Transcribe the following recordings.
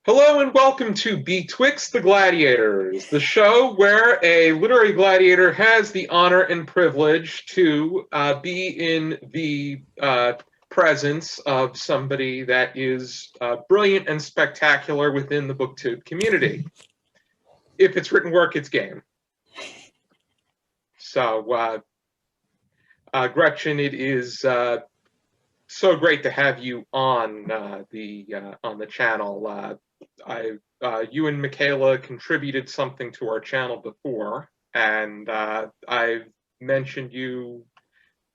Hello and welcome to Betwixt the Gladiators, the show where a literary gladiator has the honor and privilege to be in the presence of somebody that is brilliant and spectacular within the booktube community. If it's written work, it's game. So, Gretchen, it is so great to have you on the channel. You and Michaela contributed something to our channel before, and I've mentioned you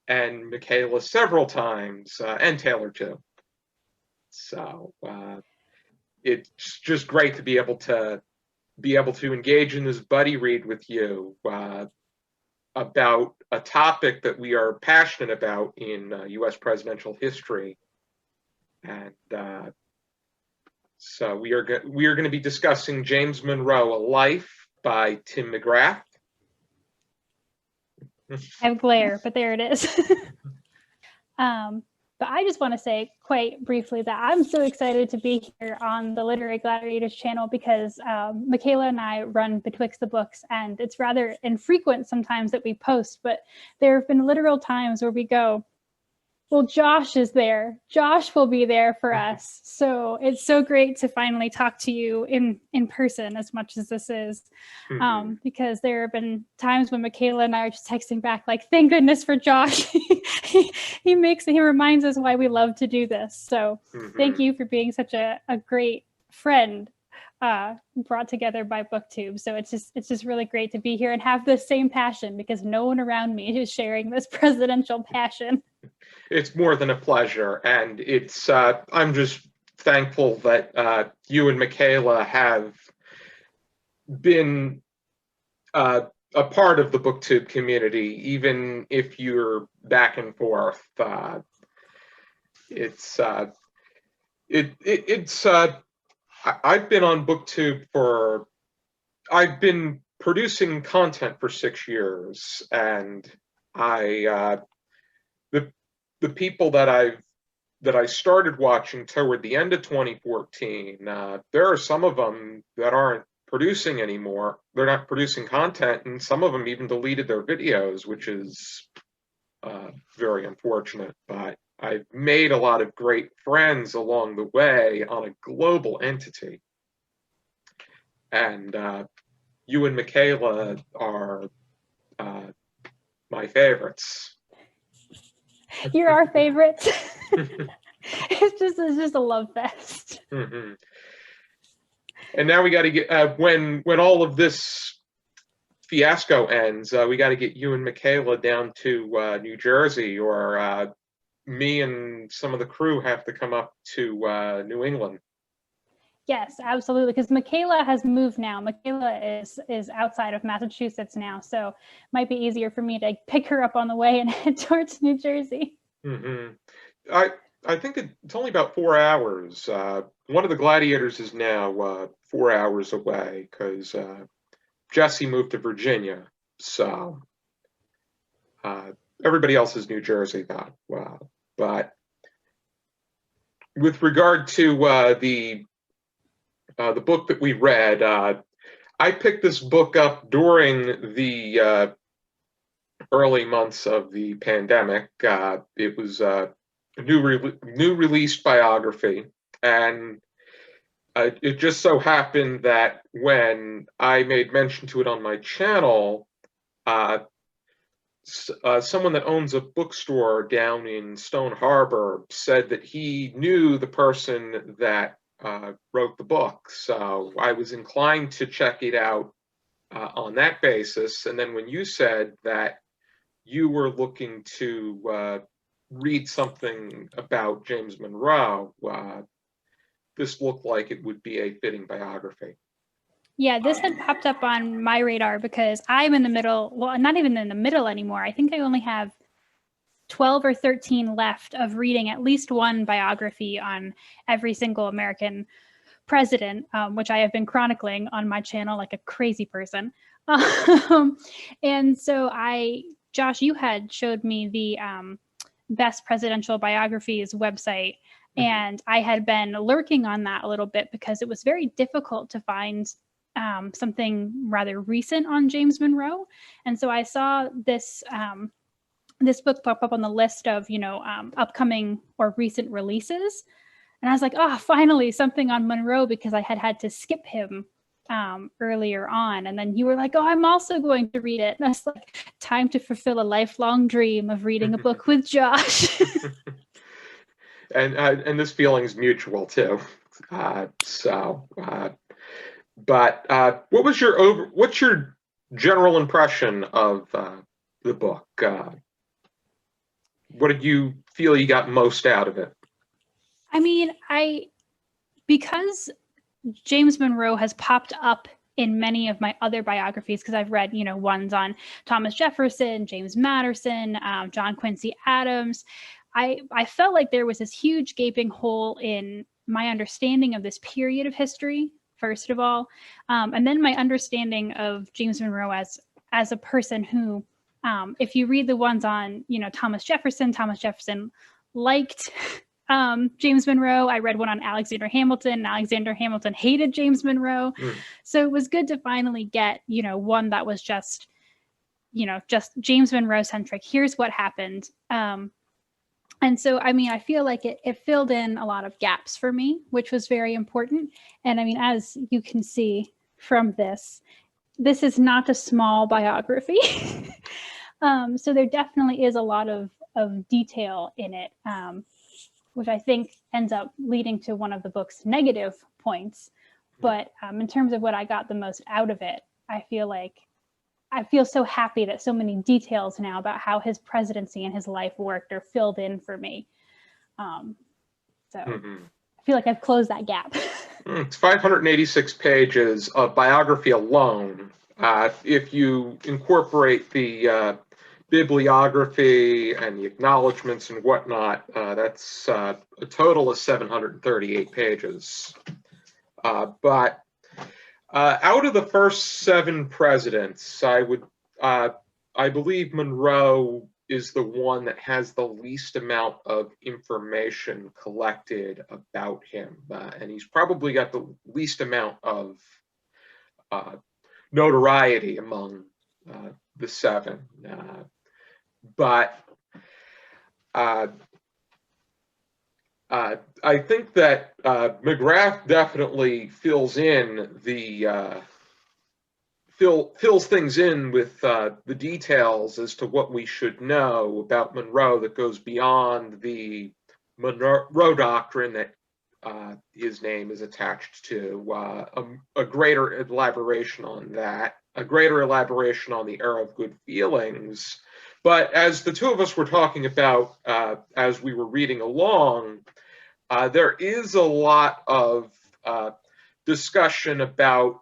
and Michaela several times, and Taylor too. So it's just great to be able to engage in this buddy read with you about a topic that we are passionate about in U.S. presidential history, and so we are going to be discussing James Monroe, A Life by Tim McGrath. I have glare, but there it is. But I just want to say quite briefly that I'm so excited to be here on the Literary Gladiators channel because Michaela and I run Betwixt the Books, and it's rather infrequent sometimes that we post, but there have been literal times where we go, well, Josh is there. Josh will be there for us. So it's so great to finally talk to you in person as much as this is, because there have been times when Michaela and I are just texting back like, thank goodness for Josh. he reminds us why we love to do this. So thank you for being such a great friend brought together by BookTube. So it's just really great to be here and have the same passion, because no one around me is sharing this presidential passion. It's more than a pleasure, and it's I'm just thankful that you and Michaela have been a part of the BookTube community, even if you're back and forth. I've been on BookTube I've been producing content for 6 years, and the people that I started watching toward the end of 2014, there are some of them that aren't producing anymore. They're not producing content, and some of them even deleted their videos, which is very unfortunate. But I've made a lot of great friends along the way on a global entity. And you and Michaela are my favorites. You're our favorites. It's just a love fest. And now we got to get when all of this fiasco ends, we got to get you and Michaela down to New Jersey, or me and some of the crew have to come up to New England. Yes, absolutely, because Michaela has moved now. Michaela is outside of Massachusetts now, so it might be easier for me to pick her up on the way and head towards New Jersey. I think it's only about 4 hours. One of the gladiators is now 4 hours away because Jesse moved to Virginia, so everybody else is New Jersey now. But with regard to the book that we read, I picked this book up during the early months of the pandemic. It was a new released biography, and it just so happened that when I made mention to it on my channel, someone that owns a bookstore down in Stone Harbor said that he knew the person that wrote the book. So I was inclined to check it out on that basis. And then when you said that you were looking to read something about James Monroe, this looked like it would be a fitting biography. Yeah, this had popped up on my radar because I'm in the middle, well, not even in the middle anymore. I think I only have 12 or 13 left of reading at least one biography on every single American president, which I have been chronicling on my channel like a crazy person. And so Josh, you had showed me the Best Presidential Biographies website, And I had been lurking on that a little bit because it was very difficult to find something rather recent on James Monroe. And so I saw this this book pop up on the list of, upcoming or recent releases. And I was like, oh, finally something on Monroe, because I had to skip him earlier on. And then you were like, oh, I'm also going to read it. And I was like, time to fulfill a lifelong dream of reading a book with Josh. And this feeling is mutual too. But what's your general impression of the book? What did you feel you got most out of it? I mean, because James Monroe has popped up in many of my other biographies, because I've read, ones on Thomas Jefferson, James Madison, John Quincy Adams. I felt like there was this huge gaping hole in my understanding of this period of history, first of all, and then my understanding of James Monroe as a person who, if you read the ones on, Thomas Jefferson liked James Monroe. I read one on Alexander Hamilton, and Alexander Hamilton hated James Monroe. So it was good to finally get, one that was just James Monroe centric. Here's what happened. And so, I feel like it filled in a lot of gaps for me, which was very important. And as you can see from this is not a small biography. So there definitely is a lot of detail in it, which I think ends up leading to one of the book's negative points. But in terms of what I got the most out of it, I feel so happy that so many details now about how his presidency and his life worked are filled in for me. So I feel like I've closed that gap. It's 586 pages of biography alone. If you incorporate the bibliography and the acknowledgments and whatnot, that's a total of 738 pages. But out of the first 7 presidents, I believe Monroe is the one that has the least amount of information collected about him, and he's probably got the least amount of notoriety among the 7. But I think that McGrath definitely fills things in with the details as to what we should know about Monroe that goes beyond the Monroe Doctrine that his name is attached to, a greater elaboration on that, a greater elaboration on the era of good feelings. But as the two of us were talking about as we were reading along, there is a lot of discussion about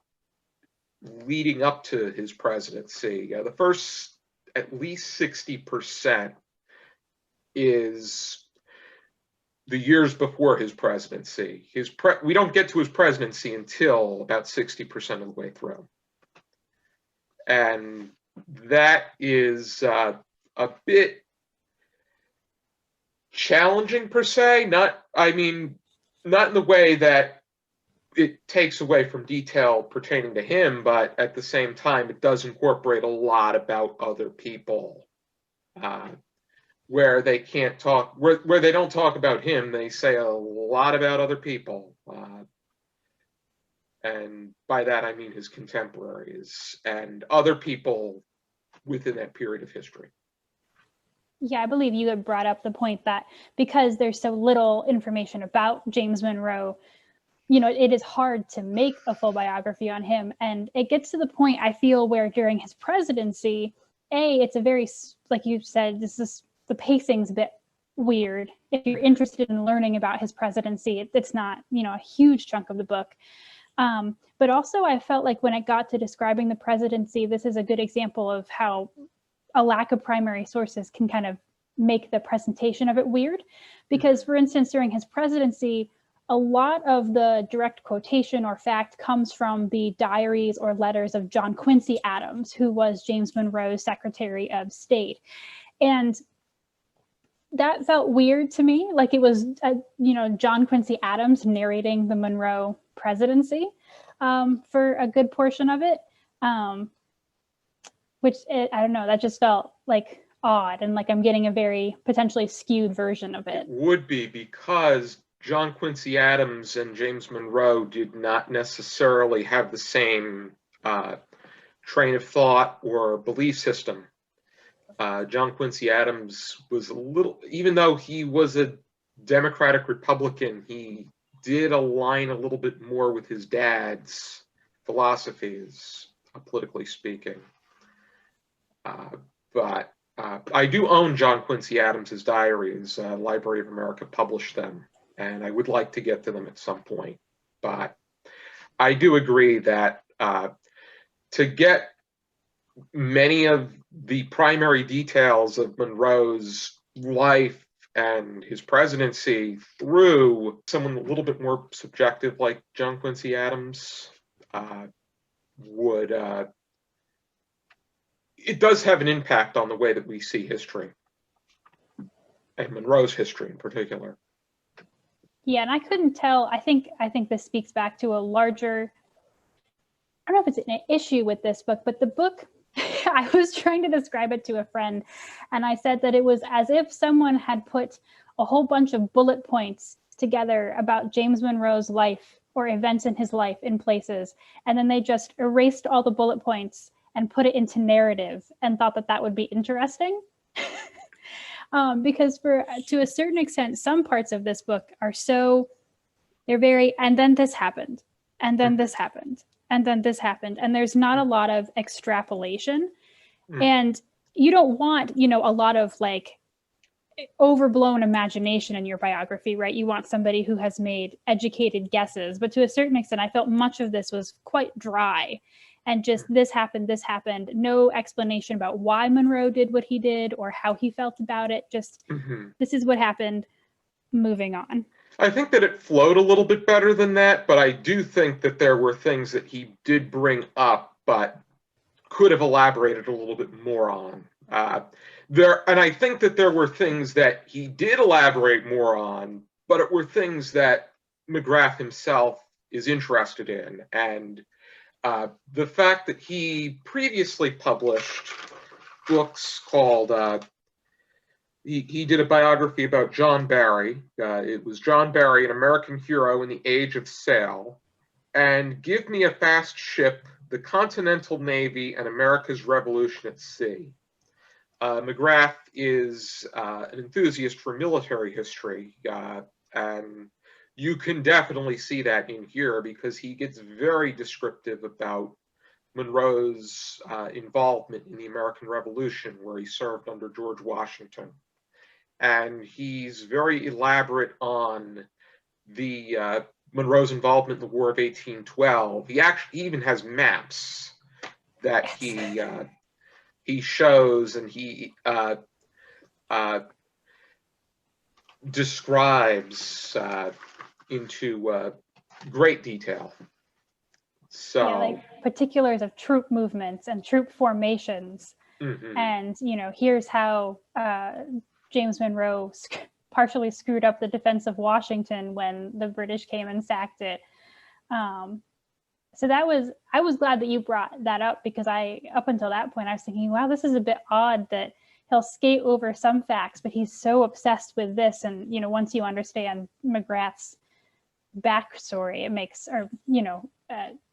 leading up to his presidency. The first at least 60% is the years before his presidency. We don't get to his presidency until about 60% of the way through. And that is a bit challenging per se, not in the way that it takes away from detail pertaining to him, but at the same time, it does incorporate a lot about other people, where they can't talk, where they don't talk about him, they say a lot about other people. And by that, I mean his contemporaries and other people within that period of history. Yeah, I believe you had brought up the point that because there's so little information about James Monroe, it is hard to make a full biography on him. And it gets to the point, I feel, where during his presidency, it's a very, like you said, the pacing's a bit weird. If you're interested in learning about his presidency, it's not, a huge chunk of the book. But also I felt like when it got to describing the presidency, this is a good example of how a lack of primary sources can kind of make the presentation of it weird. Because, for instance, during his presidency, a lot of the direct quotation or fact comes from the diaries or letters of John Quincy Adams, who was James Monroe's Secretary of State. And that felt weird to me. Like it was, John Quincy Adams narrating the Monroe presidency for a good portion of it, I don't know, that just felt like odd and like I'm getting a very potentially skewed version of it. It would be, because John Quincy Adams and James Monroe did not necessarily have the same train of thought or belief system. John Quincy Adams was even though he was a Democratic Republican, he did align a little bit more with his dad's philosophies, politically speaking. But I do own John Quincy Adams's diaries. Library of America published them, and I would like to get to them at some point. But I do agree that to get many of the primary details of Monroe's life and his presidency through someone a little bit more subjective like John Quincy Adams would it does have an impact on the way that we see history, and Monroe's history in particular. Yeah, and I couldn't tell. I think this speaks back to a larger, I don't know if it's an issue with this book, but the book, I was trying to describe it to a friend, and I said that it was as if someone had put a whole bunch of bullet points together about James Monroe's life or events in his life in places, and then they just erased all the bullet points and put it into narrative and thought that that would be interesting. Because to a certain extent, some parts of this book are they're very, and then this happened, and then this happened, and then this happened. And there's not a lot of extrapolation. And you don't want, a lot of like overblown imagination in your biography, right? You want somebody who has made educated guesses. But to a certain extent, I felt much of this was quite dry. And just this happened, no explanation about why Monroe did what he did or how he felt about it. Just this is what happened, moving on. I think that it flowed a little bit better than that, but I do think that there were things that he did bring up, but could have elaborated a little bit more on. And I think that there were things that he did elaborate more on, but it were things that McGrath himself is interested in. And the fact that he previously published books called, he did a biography about John Barry. It was John Barry, an American hero in the age of sail, and Give Me a Fast Ship, the Continental Navy and America's Revolution at Sea. McGrath is an enthusiast for military history, and you can definitely see that in here because he gets very descriptive about Monroe's involvement in the American Revolution, where he served under George Washington. And he's very elaborate on the Monroe's involvement in the War of 1812. He even has maps that he shows, and he describes into great detail. So yeah, like particulars of troop movements and troop formations. And here's how James Monroe partially screwed up the defense of Washington when the British came and sacked it. So I was glad that you brought that up, because up until that point I was thinking, wow, this is a bit odd that he'll skate over some facts, but he's so obsessed with this. And once you understand McGrath's backstory, it makes,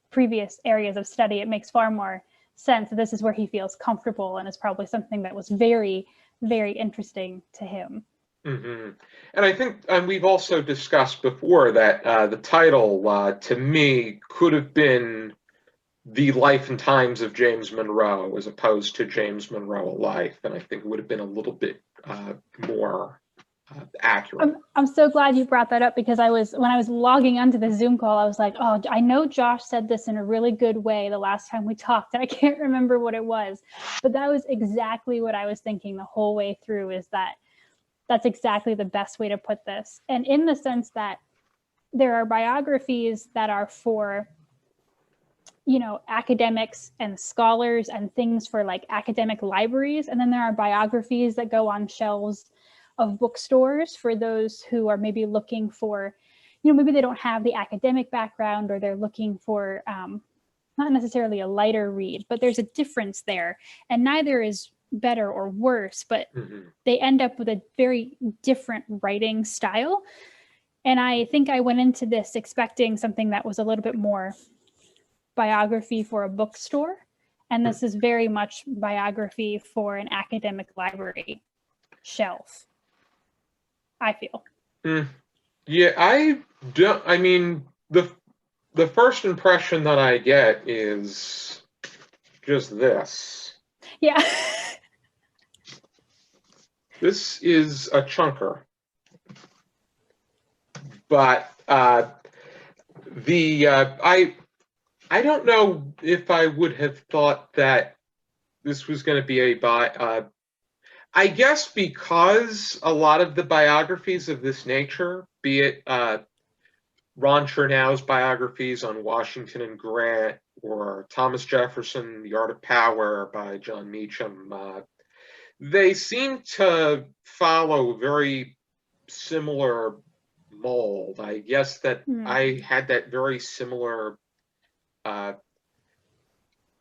previous areas of study, it makes far more sense that this is where he feels comfortable, and it's probably something that was very, very interesting to him. And I think, and we've also discussed before that the title, to me, could have been The Life and Times of James Monroe, as opposed to James Monroe, a Life. And I think it would have been a little bit more accurate. I'm so glad you brought that up, because when I was logging onto the Zoom call, I was like, oh, I know Josh said this in a really good way the last time we talked. I can't remember what it was, but that was exactly what I was thinking the whole way through, is that's exactly the best way to put this. And in the sense that there are biographies that are for, academics and scholars and things for like academic libraries. And then there are biographies that go on shelves of bookstores for those who are maybe looking for, you know, maybe they don't have the academic background, or they're looking for not necessarily a lighter read, but there's a difference there. And neither is better or worse, but they end up with a very different writing style. And I think I went into this expecting something that was a little bit more biography for a bookstore. And this is very much biography for an academic library shelf, I feel. Yeah, I don't, I mean, the first impression that I get is just this. Yeah. This is a chunker. But I don't know if I would have thought that this was going to be I guess because a lot of the biographies of this nature, be it Ron Chernow's biographies on Washington and Grant, or Thomas Jefferson, The Art of Power by John Meacham, they seem to follow very similar mold. I guess that I had that very similar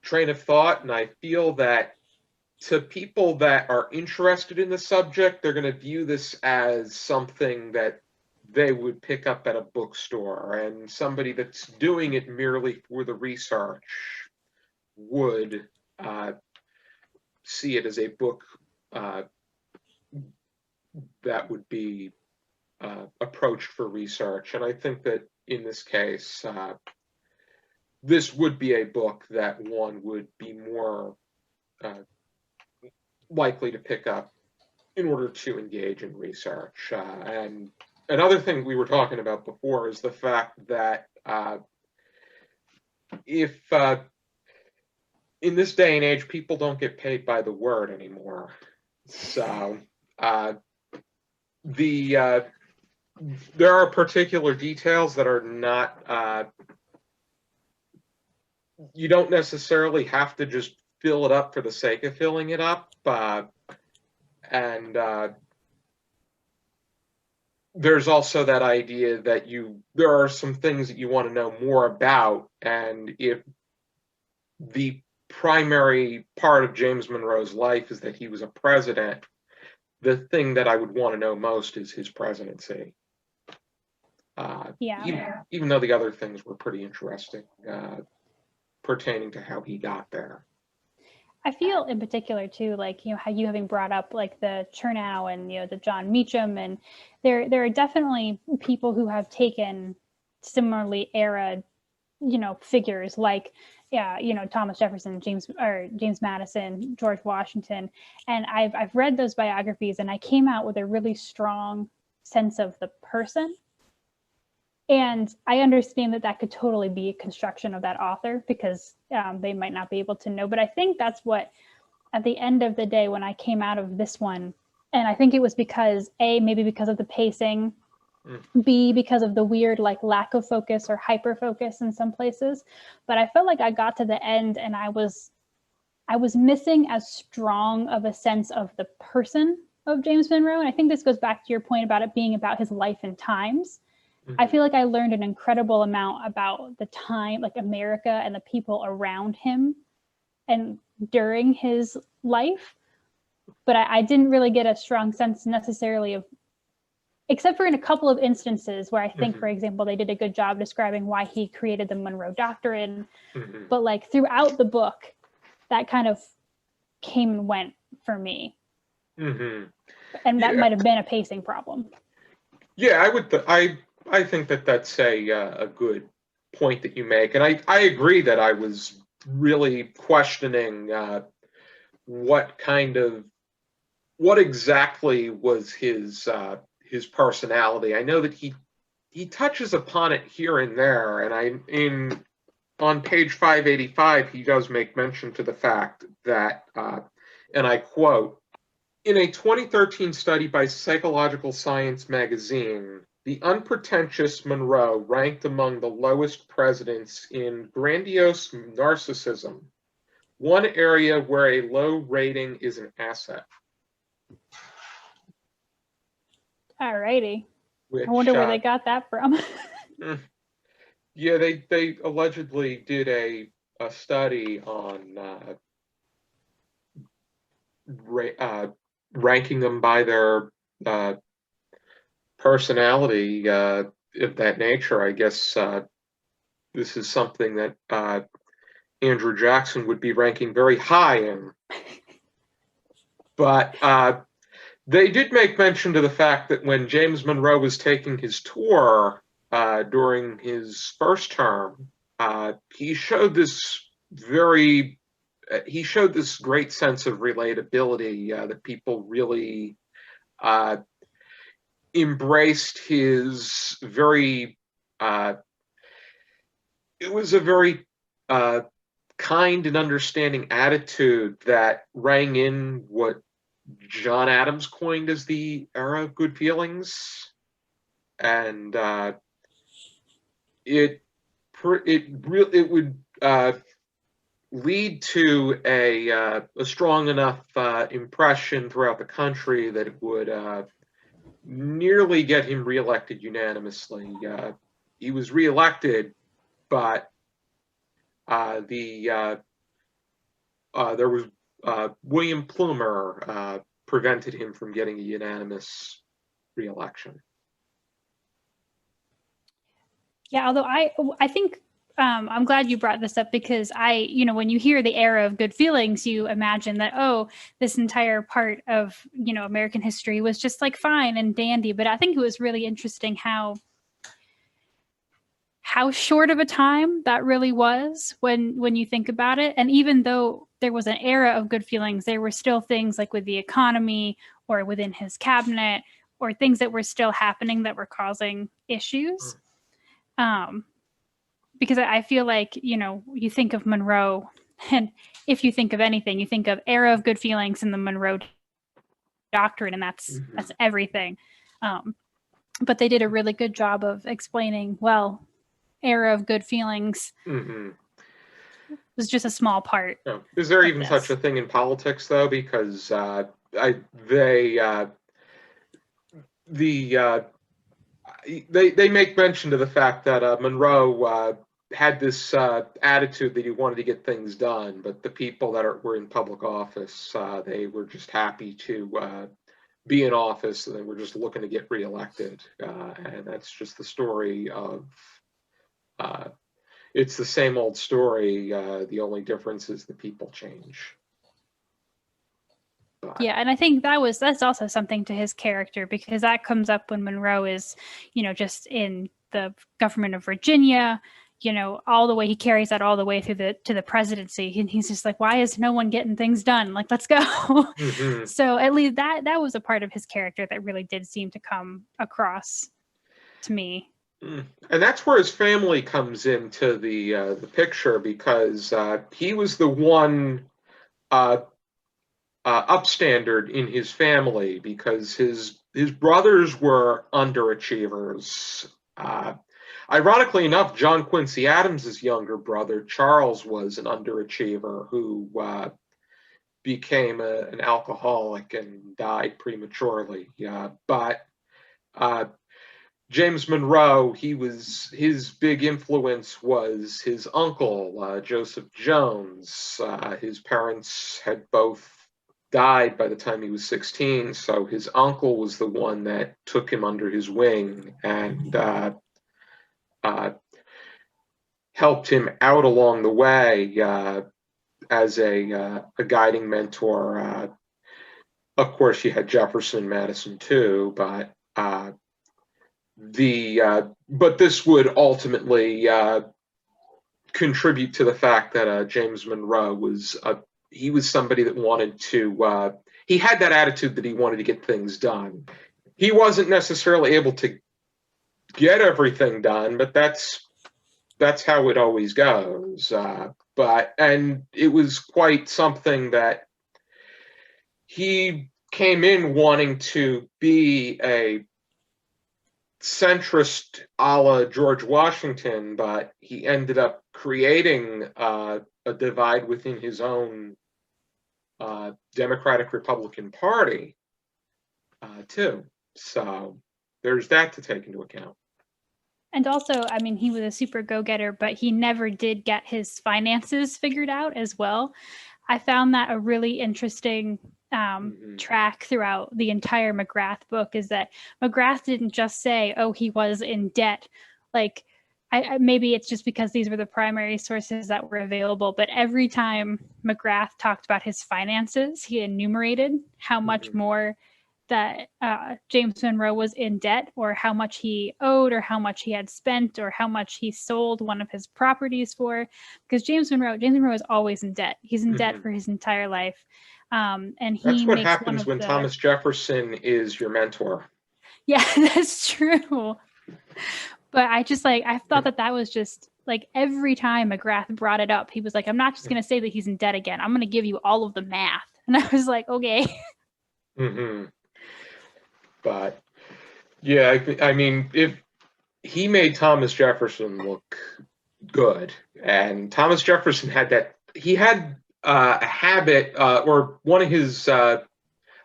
train of thought, and I feel that to people that are interested in the subject, they're going to view this as something that they would pick up at a bookstore, and somebody that's doing it merely for the research would see it as a book that would be approached for research. And I think that in this case, this would be a book that one would be more likely to pick up in order to engage in research. And another thing we were talking about before is the fact that if in this day and age, people don't get paid by the word anymore. So there are particular details that are not, you don't necessarily have to just fill it up for the sake of filling it up. And there's also that idea that there are some things that you want to know more about. And if the primary part of James Monroe's life is that he was a president, the thing that I would want to know most is his presidency. Even though the other things were pretty interesting pertaining to how he got there. I feel in particular too, like, you know, how you having brought up like the Chernow and, you know, the John Meacham, and there are definitely people who have taken similarly era, you know, figures like, you know, Thomas Jefferson, James Madison, George Washington, and I've read those biographies, and I came out with a really strong sense of the person. And I understand that that could totally be a construction of that author, because they might not be able to know. But I think that's what, at the end of the day, when I came out of this one, and I think it was because A, maybe because of the pacing, B, because of the weird like lack of focus or hyper focus in some places. But I felt like I got to the end and I was missing as strong of a sense of the person of James Monroe. And I think this goes back to your point about it being about his life and times. I feel like I learned an incredible amount about the time, like America and the people around him and during his life. But I didn't really get a strong sense necessarily of, except for in a couple of instances where I think, for example, they did a good job describing why he created the Monroe Doctrine. But like throughout the book, that kind of came and went for me. And that might have been a pacing problem. Yeah, I think that that's a good point that you make. And I agree that I was really questioning what exactly was his personality. I know that he touches upon it here and there, and on page 585 he does make mention to the fact that, and I quote, "In a 2013 study by Psychological Science magazine, the unpretentious Monroe ranked among the lowest presidents in grandiose narcissism, one area where a low rating is an asset." Alrighty. which I wonder where they got that from. yeah, they allegedly did a study on ranking them by their personality of that nature. I guess this is something that Andrew Jackson would be ranking very high in. But they did make mention to the fact that when James Monroe was taking his tour during his first term, he showed this great sense of relatability that people really embraced his very it was a very kind and understanding attitude that rang in what John Adams coined as the era of good feelings, and it would lead to a strong enough impression throughout the country that it would nearly get him reelected unanimously. He was reelected, but there was William Plumer prevented him from getting a unanimous reelection. Yeah, although I think I'm glad you brought this up, because when you hear the era of good feelings, you imagine that, oh, this entire part of, American history was just like fine and dandy. But I think it was really interesting how short of a time that really was when you think about it. And even though there was an era of good feelings, there were still things like with the economy or within his cabinet or things that were still happening that were causing issues. Because I feel like, you think of Monroe, and if you think of anything, you think of era of good feelings and the Monroe Doctrine, and that's everything. But they did a really good job of explaining, well, era of good feelings was just a small part. Oh. Is there even such a thing in politics, though? Because they make mention to the fact that Monroe had this attitude that he wanted to get things done, but the people that were in public office, they were just happy to be in office, and they were just looking to get reelected. And that's just the story of. It's the same old story. The only difference is the people change. Yeah, and I think that's also something to his character, because that comes up when Monroe is, just in the government of Virginia, all the way, he carries that all the way through to the presidency, and he's just like, why is no one getting things done? Like, let's go. So at least that was a part of his character that really did seem to come across to me. And that's where his family comes into the picture, because he was the one upstandard in his family, because his brothers were underachievers. Ironically enough, John Quincy Adams's younger brother Charles was an underachiever who became an alcoholic and died prematurely. But James Monroe, his big influence was his uncle, Joseph Jones. His parents had both died by the time he was 16, so his uncle was the one that took him under his wing and helped him out along the way as a guiding mentor. Of course, you had Jefferson, Madison too, but this would ultimately contribute to the fact that James Monroe was somebody that wanted to. He had that attitude that he wanted to get things done. He wasn't necessarily able to get everything done, but that's how it always goes. And it was quite something that he came in wanting to be a centrist a la George Washington, but he ended up creating a divide within his own Democratic Republican Party too. So there's that to take into account. And also, I mean, he was a super go-getter, but he never did get his finances figured out as well. I found that a really interesting track throughout the entire McGrath book, is that McGrath didn't just say, oh, he was in debt. Like, maybe it's just because these were the primary sources that were available, but every time McGrath talked about his finances, he enumerated how much more that James Monroe was in debt, or how much he owed, or how much he had spent, or how much he sold one of his properties for. Because James Monroe is always in debt. He's in debt for his entire life. And he That's what makes happens when Thomas Jefferson is your mentor. Yeah, that's true. But I thought that was just like, every time McGrath brought it up, he was like, I'm not just going to say that he's in debt again. I'm going to give you all of the math. And I was like, okay. But yeah, I mean, if he made Thomas Jefferson look good, and Thomas Jefferson had a habit, or one of his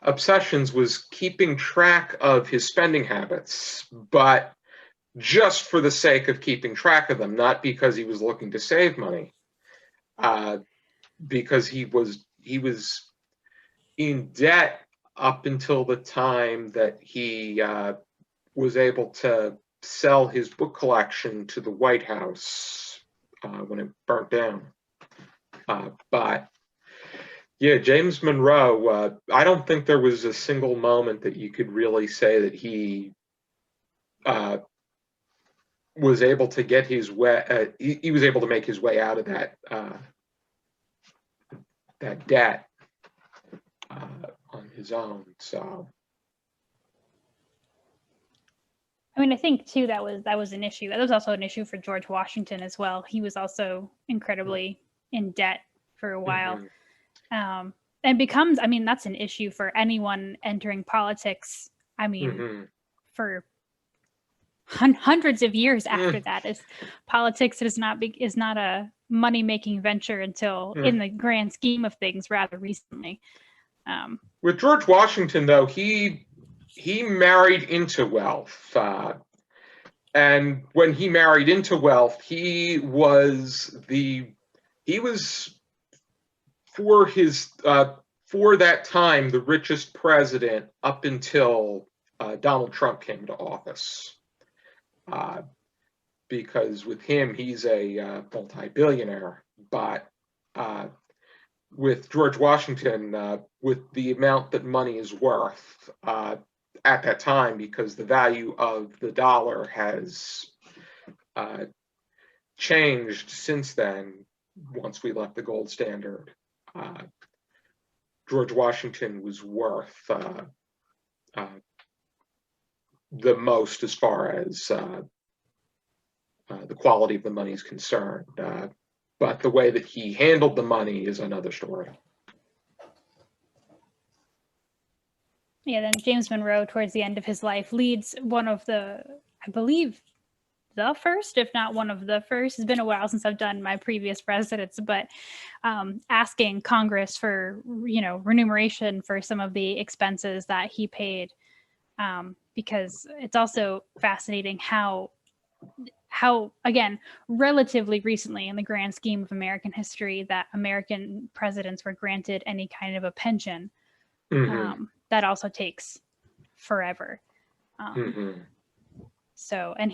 obsessions was keeping track of his spending habits, but just for the sake of keeping track of them, not because he was looking to save money, because he was in debt up until the time that he was able to sell his book collection to the White House when it burnt down. But yeah, James Monroe, I don't think there was a single moment that you could really say that he was able to get his way. He was able to make his way out of that debt on his own. So, I mean, I think too that was an issue. That was also an issue for George Washington as well. He was also incredibly in debt for a while, and becomes. I mean, that's an issue for anyone entering politics. I mean, for hundreds of years after that, is politics is not a money-making venture until, in the grand scheme of things, rather recently. With George Washington, though, he married into wealth, and when he married into wealth, he was for that time the richest president up until Donald Trump came to office. Because with him, he's a multi-billionaire, but with George Washington, with the amount that money is worth at that time, because the value of the dollar has changed since then, once we left the gold standard, George Washington was worth the most as far as the quality of the money is concerned. But the way that he handled the money is another story. Yeah, then James Monroe, towards the end of his life, leads one of the, I believe, the first, if not one of the first. It's been a while since I've done my previous presidents, but asking Congress for, remuneration for some of the expenses that he paid, because it's also fascinating how, again, relatively recently in the grand scheme of American history, that American presidents were granted any kind of a pension. That also takes forever. So, and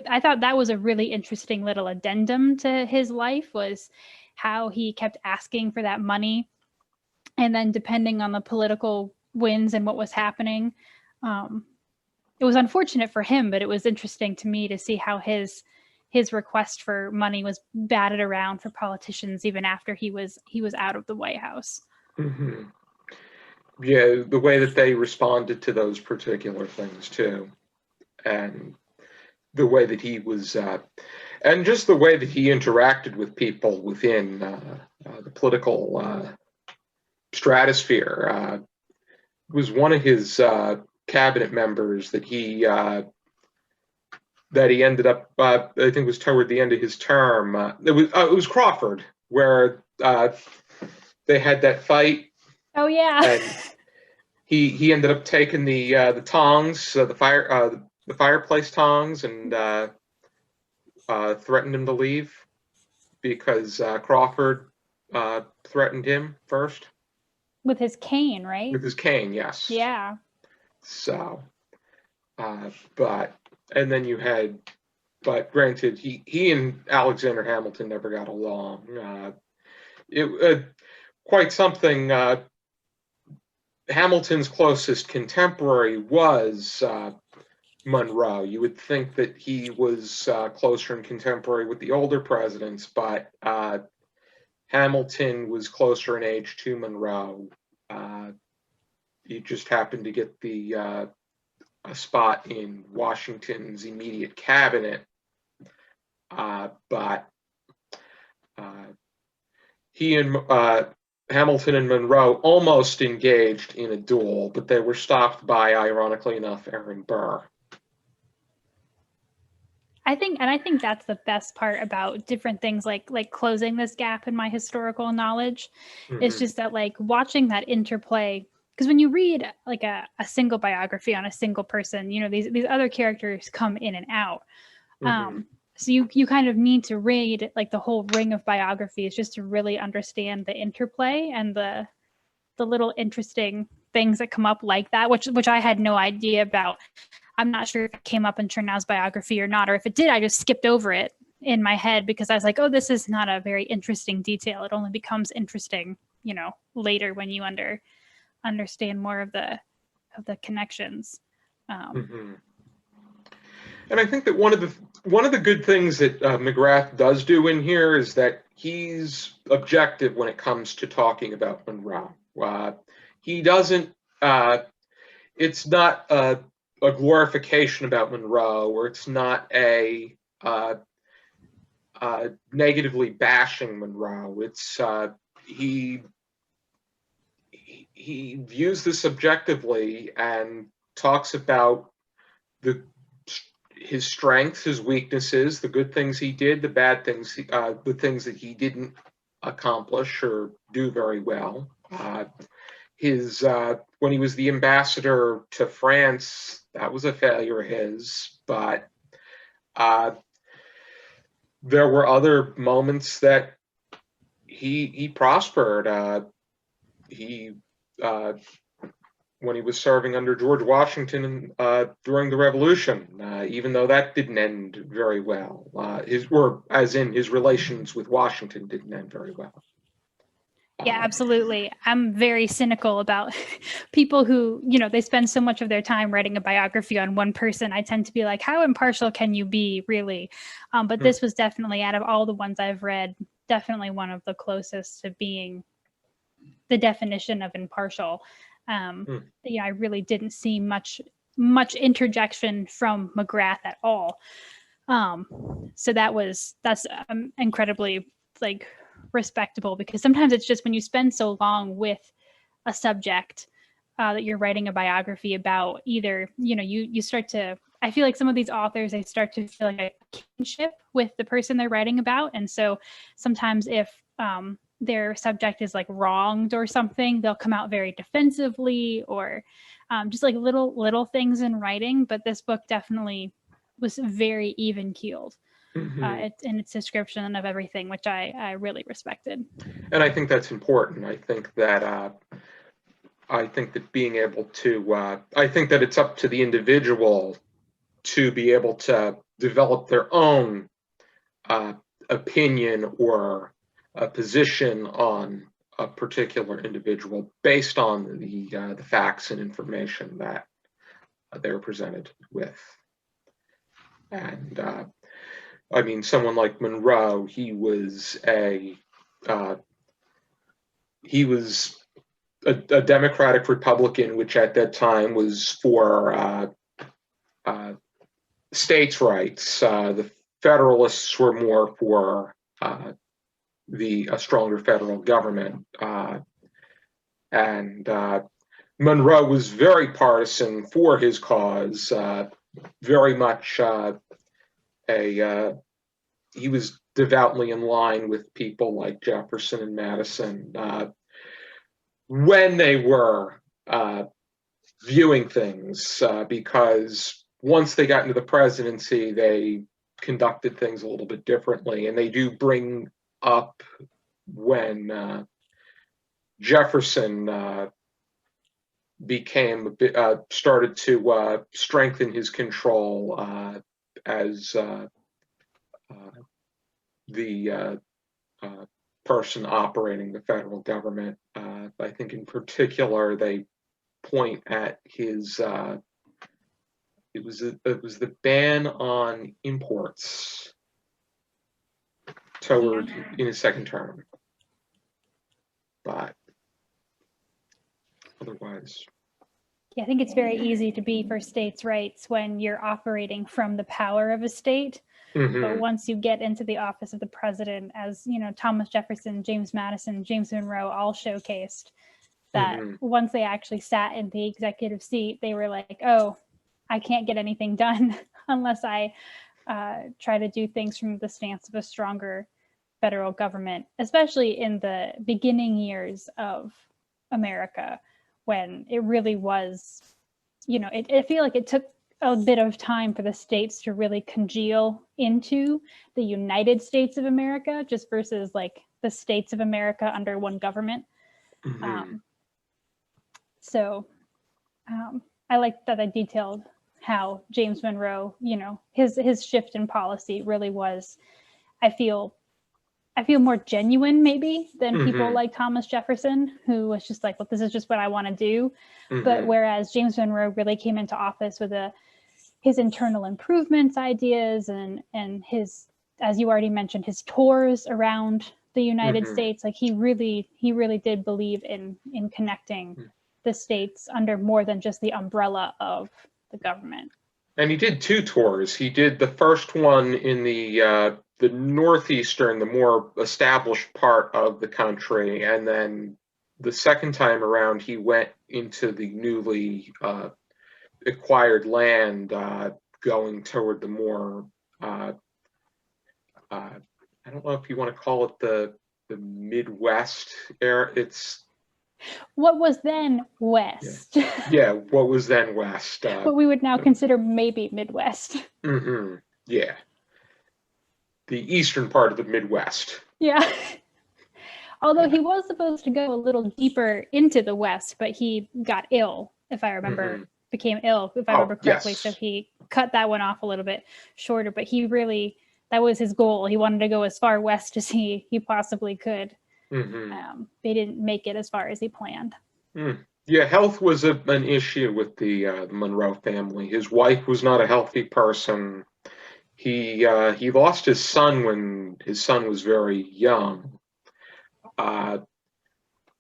I thought that was a really interesting little addendum to his life, was how he kept asking for that money. And then depending on the political winds and what was happening, it was unfortunate for him, but it was interesting to me to see how his request for money was batted around for politicians even after he was out of the White House. Yeah, the way that they responded to those particular things too, and the way that he was, and just the way that he interacted with people within the political stratosphere. Was one of his cabinet members that he ended up, I think it was toward the end of his term. It was Crawford, where they had that fight. Oh yeah. And he ended up taking the tongs, the fireplace tongs and threatened him to leave because Crawford threatened him first. With his cane, right? With his cane, yes. Yeah. So, and then you had, but granted, he and Alexander Hamilton never got along. Quite something. Hamilton's closest contemporary was Monroe. You would think that he was closer and contemporary with the older presidents, but Hamilton was closer in age to Monroe. He just happened to get a spot in Washington's immediate cabinet, but he and Hamilton and Monroe almost engaged in a duel, but they were stopped by, ironically enough, Aaron Burr. I think that's the best part about different things like closing this gap in my historical knowledge. It's just that like watching that interplay, because when you read like a single biography on a single person, you know, these other characters come in and out. So you kind of need to read like the whole ring of biographies just to really understand the interplay and the little interesting things that come up like that, which I had no idea about. I'm not sure if it came up in Chernow's biography or not, or if it did, I just skipped over it in my head because I was like, oh, this is not a very interesting detail. It only becomes interesting, you know, later when you understand more of the connections. And I think that one of the good things that McGrath does do in here is that he's objective when it comes to talking about Monroe. He doesn't. It's not a glorification about Monroe, or it's not a negatively bashing Monroe. It's he views this objectively and talks about his strengths, his weaknesses, the good things he did, the bad things, the things that he didn't accomplish or do very well. When he was the ambassador to France, that was a failure of his, but there were other moments that he prospered. When he was serving under George Washington during the Revolution, even though that didn't end very well. His relations with Washington didn't end very well. Yeah, absolutely. I'm very cynical about people who, you know, they spend so much of their time writing a biography on one person. I tend to be like, how impartial can you be, really? But this was definitely, out of all the ones I've read, definitely one of the closest to being the definition of impartial. Yeah, I really didn't see much interjection from McGrath at all. So that's incredibly like respectable, because sometimes it's just when you spend so long with a subject that you're writing a biography about, either, you know, you start to, I feel like some of these authors, they start to feel like a kinship with the person they're writing about. And so sometimes if their subject is like wronged or something, they'll come out very defensively, or just like little things in writing. But this book definitely was very even keeled in its description of everything, which I really respected. And I think that's important. I think that being able to, I think that it's up to the individual to be able to develop their own opinion or a position on a particular individual based on the facts and information that they're presented with. And I mean, someone like Monroe, he was a Democratic Republican, which at that time was for states' rights. The Federalists were more for a stronger federal government. And Monroe was very partisan for his cause, very much he was devoutly in line with people like Jefferson and Madison when they were viewing things, because once they got into the presidency, they conducted things a little bit differently. And they do bring up when Jefferson became a bit, started to strengthen his control as the person operating the federal government. I think in particular they point at his it was the ban on imports toward in his second term, but otherwise. Yeah, I think it's very easy to be for states' rights when you're operating from the power of a state. But once you get into the office of the president, as you know, Thomas Jefferson, James Madison, James Monroe all showcased that once they actually sat in the executive seat, they were like, oh, I can't get anything done unless I try to do things from the stance of a stronger federal government, especially in the beginning years of America, when it really was, you know, I feel like it took a bit of time for the states to really congeal into the United States of America, just versus like the states of America under one government. So I like that I detailed how James Monroe, you know, his shift in policy really was, I feel more genuine maybe than people like Thomas Jefferson, who was just like, well, this is just what I want to do. But whereas James Monroe really came into office with his internal improvements ideas and his, as you already mentioned, his tours around the United States, like he really did believe in connecting the states under more than just the umbrella of the government. And he did two tours. He did the first one in the northeastern, the more established part of the country, and then the second time around, he went into the newly acquired land, going toward the more I don't know if you want to call it the Midwest area. It's what was then West. Yeah, what was then West. What we would now consider maybe Midwest. Yeah. The eastern part of the Midwest. Yeah. Although he was supposed to go a little deeper into the West, but he got ill, if I remember, became ill, if I remember correctly. Yes. So he cut that one off a little bit shorter, but he really, that was his goal. He wanted to go as far west as he possibly could. They didn't make it as far as he planned. Yeah, health was an issue with the Monroe family. His wife was not a healthy person. He lost his son when his son was very young.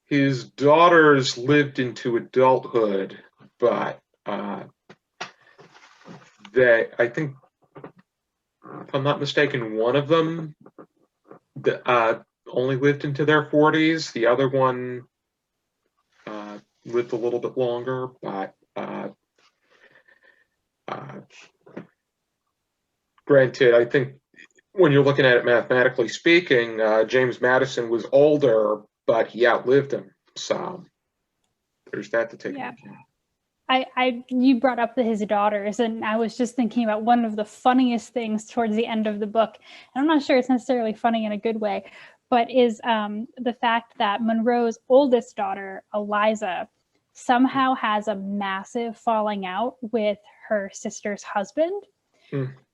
His daughters lived into adulthood, but I think, if I'm not mistaken, one of them only lived into their 40s. The other one lived a little bit longer, but granted, I think when you're looking at it mathematically speaking, James Madison was older, but he outlived him. So there's that to take into account. You brought up his daughters, and I was just thinking about one of the funniest things towards the end of the book. And I'm not sure it's necessarily funny in a good way, but is the fact that Monroe's oldest daughter, Eliza, somehow has a massive falling out with her sister's husband.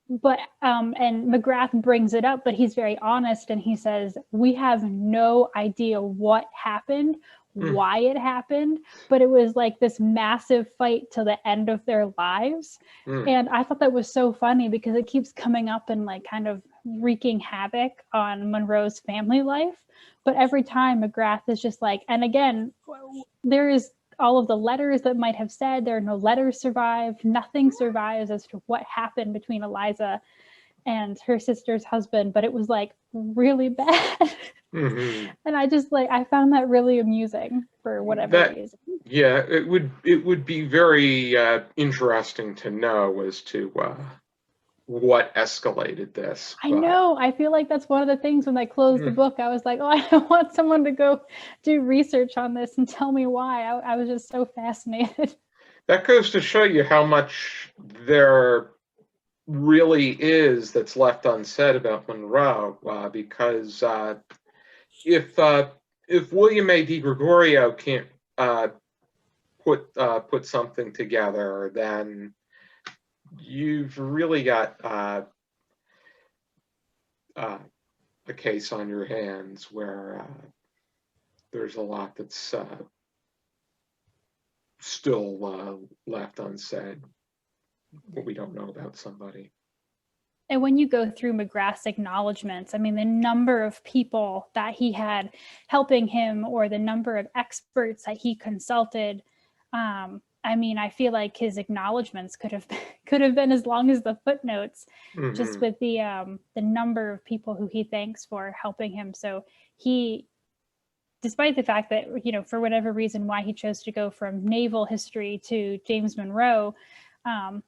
But and McGrath brings it up, but he's very honest, and he says, we have no idea what happened, why it happened, but it was like this massive fight till the end of their lives. And I thought that was so funny because it keeps coming up and like kind of wreaking havoc on Monroe's family life. But every time McGrath is just like, and again, there is all of the letters that might have said, there are no letters survived, nothing survives as to what happened between Eliza and her sister's husband, but it was like really bad. And I just like, I found that really amusing for whatever reason. Yeah, it would be very interesting to know as to what escalated this. I know. I feel like that's one of the things when I closed the book, I was like, oh, I want someone to go do research on this and tell me why. I was just so fascinated. That goes to show you how much there really is that's left unsaid about Monroe, because if William A. Di Gregorio can't put something together, then you've really got a case on your hands where there's a lot that's still left unsaid, what we don't know about somebody. And when you go through McGrath's acknowledgments, I mean, the number of people that he had helping him or the number of experts that he consulted, I mean, I feel like his acknowledgments could have been as long as the footnotes, Mm-hmm. just with the number of people who he thanks for helping him. So he, despite the fact that, you know, for whatever reason why he chose to go from naval history to James Monroe,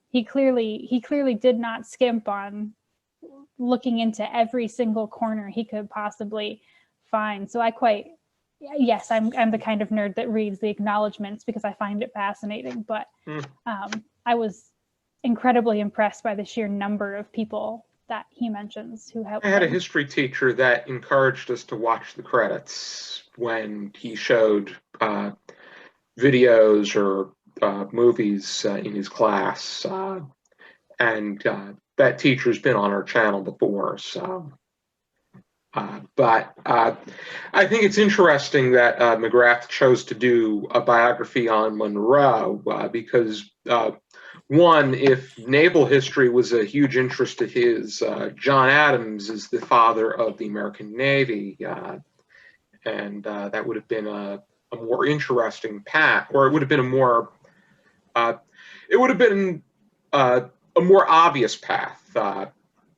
he clearly did not skimp on looking into every single corner he could possibly find. So yes, I'm the kind of nerd that reads the acknowledgments because I find it fascinating. But I was incredibly impressed by the sheer number of people that he mentions who helped. I had a history teacher that encouraged us to watch the credits when he showed videos or movies in his class, and that teacher's been on our channel before. So, but I think it's interesting that McGrath chose to do a biography on Monroe because one, if naval history was a huge interest of his, John Adams is the father of the American Navy, and that would have been a more interesting path, or it would have been a more obvious path.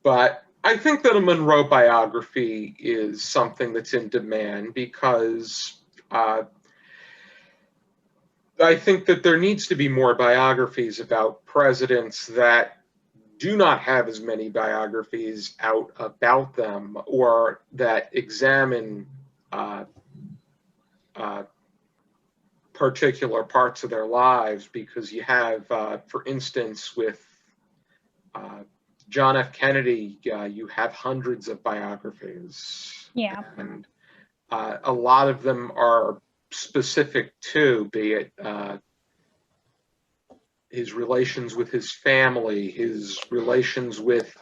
But I think that a Monroe biography is something that's in demand because I think that there needs to be more biographies about presidents that do not have as many biographies out about them, or that examine particular parts of their lives, because you have, for instance, with John F. Kennedy, you have hundreds of biographies. Yeah. And a lot of them are specific to, be it his relations with his family, his relations with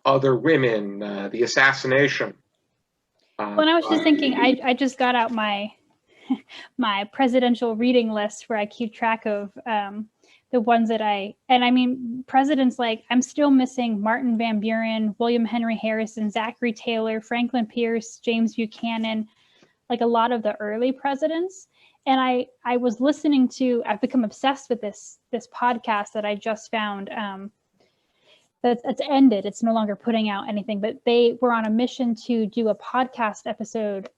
other women, the assassination. When I was just thinking, I just got out my my presidential reading list where I keep track of the ones that I mean, presidents like, I'm still missing Martin Van Buren, William Henry Harrison, Zachary Taylor, Franklin Pierce, James Buchanan, like a lot of the early presidents. And I was listening to, I've become obsessed with this podcast that I just found that's ended. It's no longer putting out anything, but they were on a mission to do a podcast episode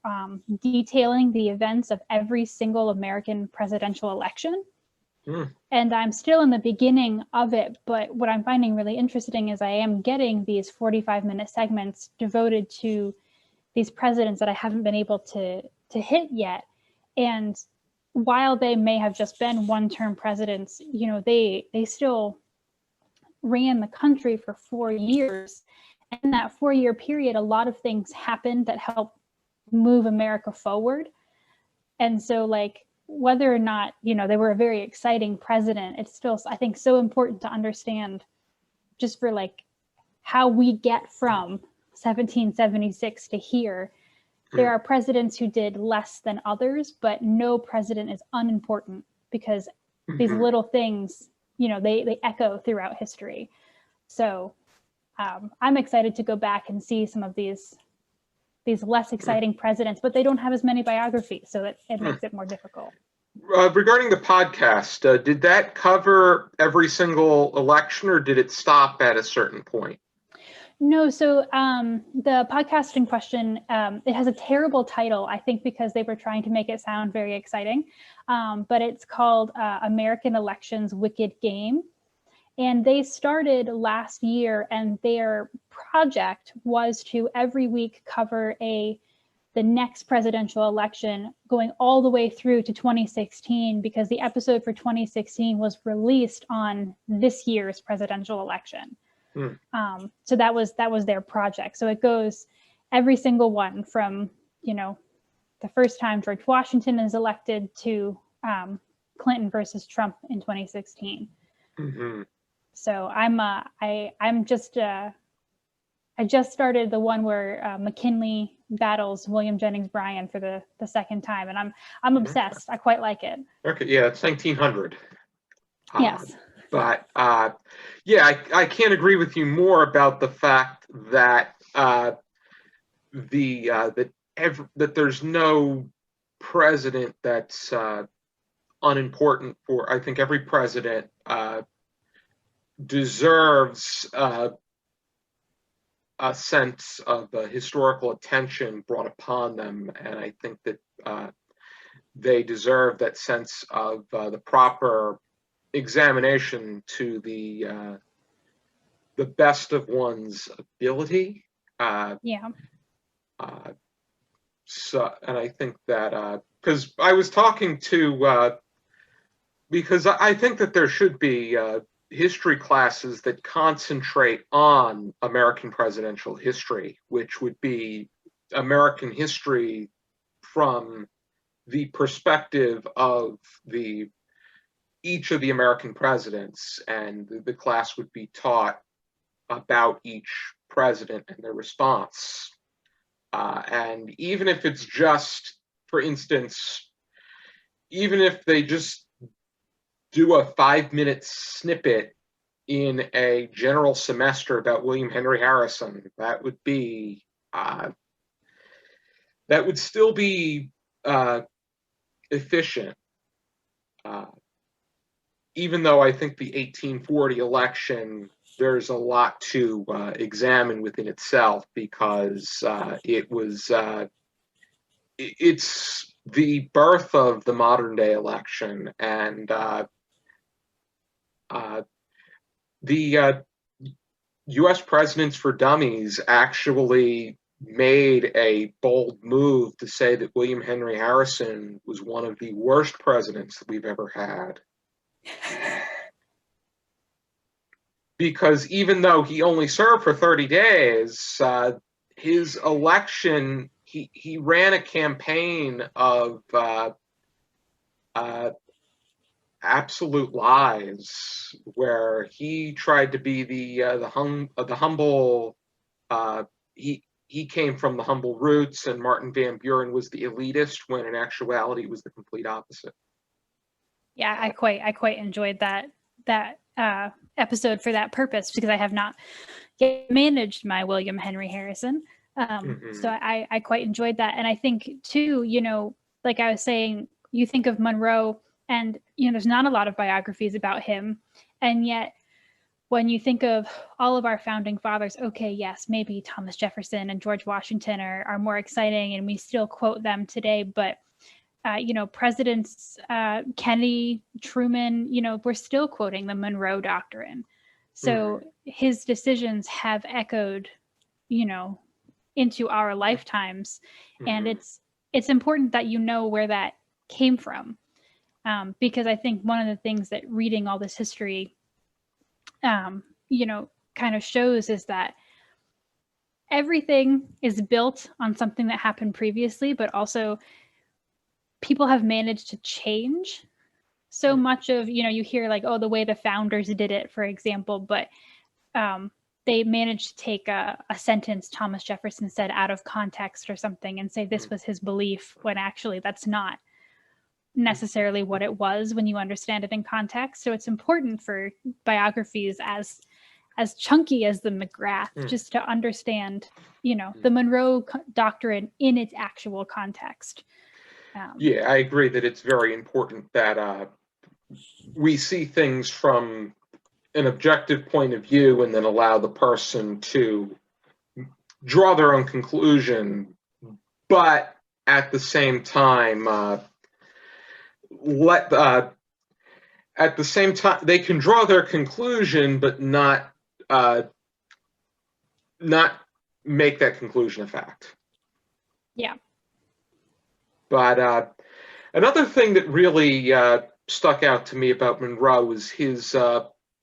detailing the events of every single American presidential election. And I'm still in the beginning of it, but what I'm finding really interesting is I am getting these 45-minute segments devoted to these presidents that I haven't been able to hit yet. And while they may have just been one-term presidents, you know, they still ran the country for 4 years. And in that 4-year period, a lot of things happened that helped move America forward. And so, like, whether or not, you know, they were a very exciting president, it's still, I think, so important to understand just for like how we get from 1776 to here. There are presidents who did less than others, but no president is unimportant because these little things, you know, they echo throughout history. So I'm excited to go back and see some of these less exciting presidents, but they don't have as many biographies, so that it makes it more difficult. Regarding the podcast, did that cover every single election, or did it stop at a certain point? No, so the podcast in question, it has a terrible title, I think, because they were trying to make it sound very exciting, but it's called American Elections Wicked Game. And they started last year, and their project was to every week cover a the next presidential election going all the way through to 2016, because the episode for 2016 was released on this year's presidential election. So that was their project. So it goes every single one from, you know, the first time George Washington is elected to Clinton versus Trump in 2016. So I just started the one where McKinley battles William Jennings Bryan for the second time, and I'm obsessed. I quite like it. Okay, yeah, it's 1900. Yes. But yeah, I can't agree with you more about the fact that that there's no president that's unimportant for. I think every president deserves a sense of historical attention brought upon them, and I think that they deserve that sense of the proper examination to the best of one's ability. So, and I think that because I was talking to because I think that there should be history classes that concentrate on American presidential history, which would be American history from the perspective of each of the American presidents, and the class would be taught about each president and their response. And even if it's just, for instance, even if they just do a 5-minute snippet in a general semester about William Henry Harrison, that would still be efficient. Even though I think the 1840 election, there's a lot to examine within itself, because it's the birth of the modern day election, and the U.S. Presidents for Dummies actually made a bold move to say that William Henry Harrison was one of the worst presidents that we've ever had. Because even though he only served for 30 days, his election, he ran a campaign of absolute lies, where he tried to be the humble. He came from the humble roots, and Martin Van Buren was the elitist, when in actuality it was the complete opposite. Yeah, I quite enjoyed that episode for that purpose, because I have not yet managed my William Henry Harrison. So I quite enjoyed that. And I think too, you know, like I was saying, you think of Monroe, and you know, there's not a lot of biographies about him, and yet when you think of all of our founding fathers, okay, yes, maybe Thomas Jefferson and George Washington are more exciting, and we still quote them today, but you know, presidents Kennedy, Truman, you know, we're still quoting the Monroe Doctrine. So his decisions have echoed, you know, into our lifetimes, and it's important that you know where that came from, because I think one of the things that reading all this history, you know, kind of shows is that everything is built on something that happened previously, but also people have managed to change so much of, you know, you hear like, oh, the way the founders did it, for example, but they managed to take a sentence Thomas Jefferson said out of context or something and say this was his belief, when actually that's not necessarily what it was when you understand it in context. So it's important for biographies as chunky as the McGrath, just to understand, you know, the Monroe Doctrine in its actual context. Yeah, I agree that it's very important that we see things from an objective point of view, and then allow the person to draw their own conclusion, but at the same time, they can draw their conclusion, but not make that conclusion a fact. Yeah, But another thing that really stuck out to me about Monroe was his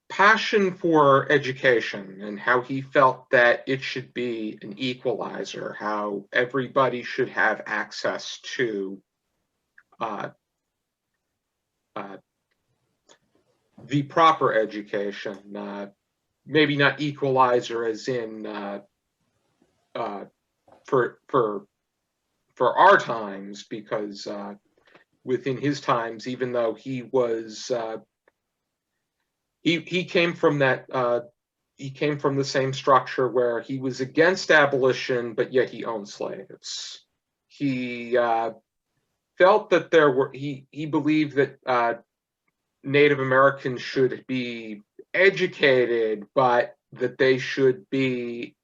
passion for education and how he felt that it should be an equalizer, how everybody should have access to the proper education. Maybe not equalizer as in for our times, because within his times, even though he was he came from that he came from the same structure where he was against abolition, but yet he owned slaves. He felt that he believed that Native Americans should be educated, but that they should be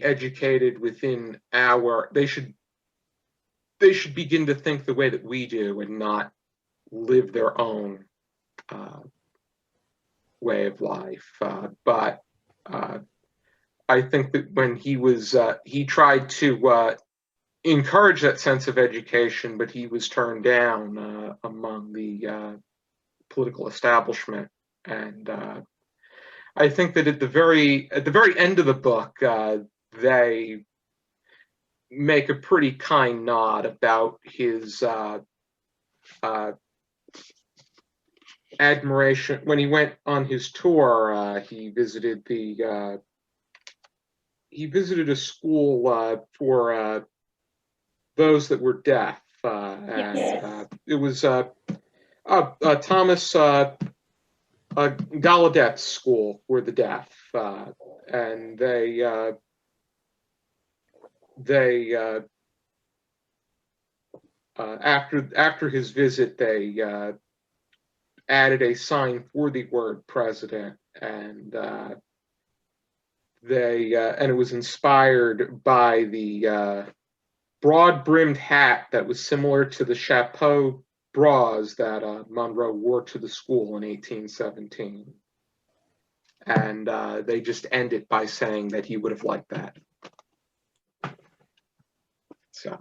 educated within they should begin to think the way that we do and not live their own way of life. But I think that when he tried to encourage that sense of education, but he was turned down among the political establishment. And I think that at the very end of the book, they make a pretty kind nod about his admiration. When he went on his tour, he visited a school for those that were deaf, and it was Thomas Gallaudet's school for the deaf, and after his visit, they added a sign for the word president, and it was inspired by the broad-brimmed hat that was similar to the chapeau bras that Monroe wore to the school in 1817. And they just end it by saying that he would have liked that. So.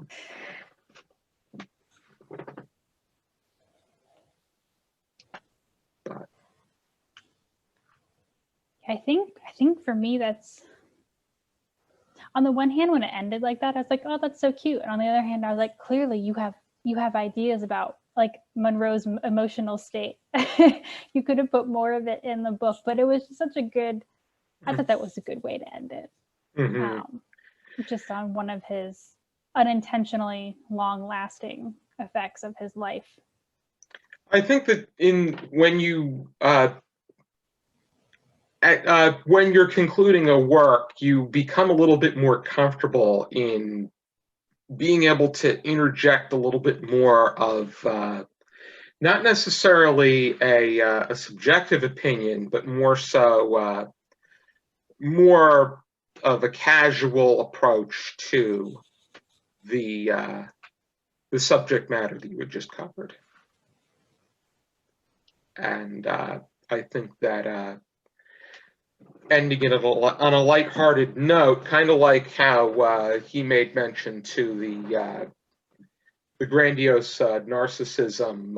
But. I think for me, that's, on the one hand, when it ended like that, I was like, oh, that's so cute. And on the other hand, I was like, clearly you have ideas about like Monroe's emotional state. You could have put more of it in the book, but it was just such a good, I thought that was a good way to end it. Mm-hmm. Just on one of his unintentionally long-lasting effects of his life. I think that when you're concluding a work, you become a little bit more comfortable in being able to interject a little bit more of not necessarily a subjective opinion, but more so more of a casual approach to the subject matter that you had just covered. And I think that ending it on a lighthearted note, kind of like how he made mention to the grandiose narcissism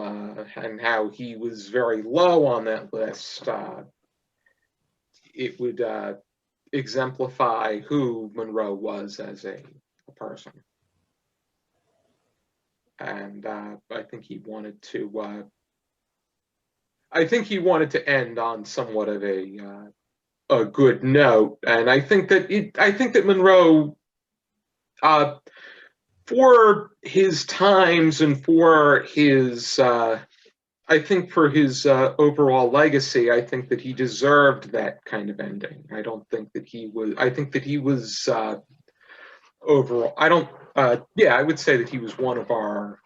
and how he was very low on that list, it would exemplify who Monroe was as a person. And I think he wanted to end on somewhat of a good note, and I think that Monroe, for his times and for his, for his overall legacy, I think that he deserved that kind of ending. I think that he was overall. I would say that he was one of our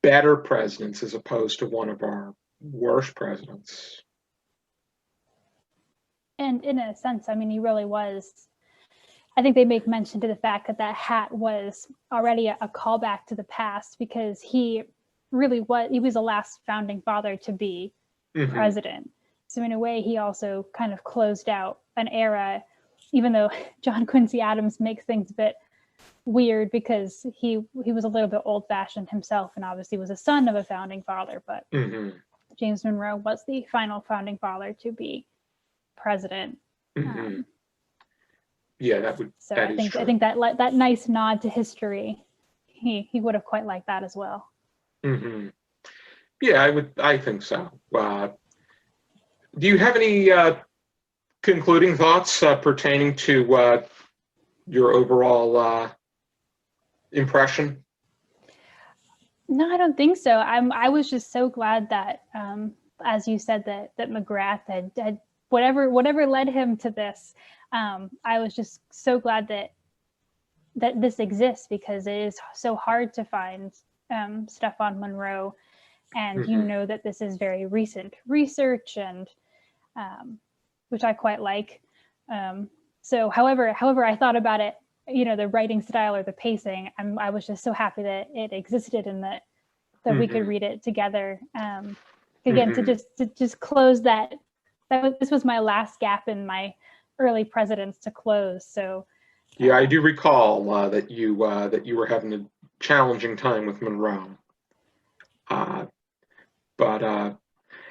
better presidents as opposed to one of our worst presidents. And in a sense, I mean, he really was. I think they make mention to the fact that hat was already a callback to the past, because he was the last founding father to be president. So in a way, he also kind of closed out an era, even though John Quincy Adams makes things a bit weird because he was a little bit old-fashioned himself and obviously was a son of a founding father, but James Monroe was the final founding father to be president. Yeah, that would. So that I is think true. I think that nice nod to history, he would have quite liked that as well. Yeah, I think so. Do you have any concluding thoughts pertaining to your overall impression? No, I don't think so. I was just so glad that, as you said, that McGrath had whatever led him to this. I was just so glad that this exists, because it is so hard to find stuff on Monroe, and you know that this is very recent research, and which I quite like. So however I thought about it, the writing style or the pacing, I was just so happy that it existed and that we could read it together. Again, to just close this was my last gap in my early presidents to close. So yeah, I do recall that you were having a challenging time with Monroe. But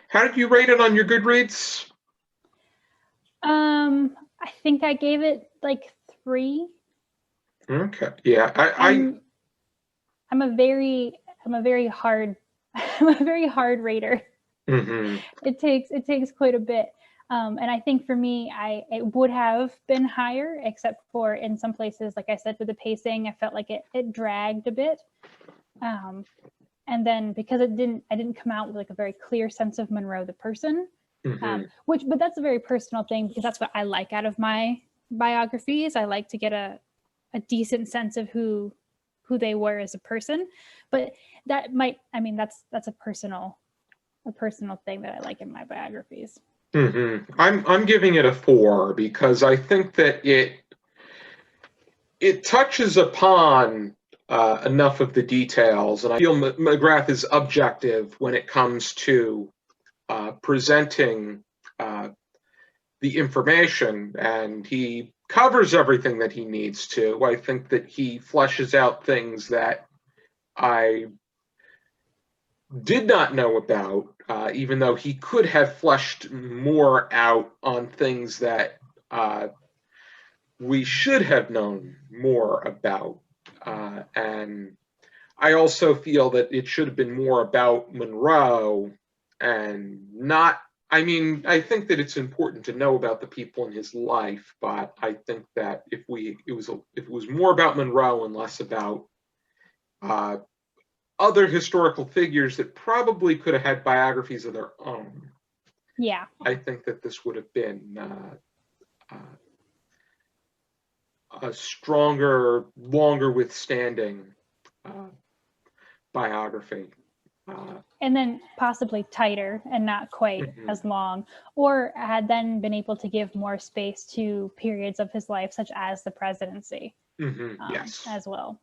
how did you rate it on your Goodreads? I think I gave it like 3. Okay. Yeah, I'm a very hard I'm a very hard rater. It takes quite a bit. And I think for me, it would have been higher, except for in some places, like I said, with the pacing, I felt like it dragged a bit. And then because I didn't come out with like a very clear sense of Monroe the person, but that's a very personal thing, because that's what I like out of my biographies. I like to get a decent sense of who they were as a person. But that that's a personal thing that I like in my biographies. I'm giving it a 4 because I think that it touches upon enough of the details, and I feel McGrath is objective when it comes to presenting the information, and he covers everything that he needs to. I think that he fleshes out things that I did not know about, even though he could have fleshed more out on things that we should have known more about. And I also feel that it should have been more about Monroe and not. I mean, I think that it's important to know about the people in his life, but I think that if it was more about Monroe and less about other historical figures that probably could have had biographies of their own, yeah, I think that this would have been a stronger, longer withstanding biography. And then possibly tighter and not quite as long, or had then been able to give more space to periods of his life, such as the presidency, yes, as well.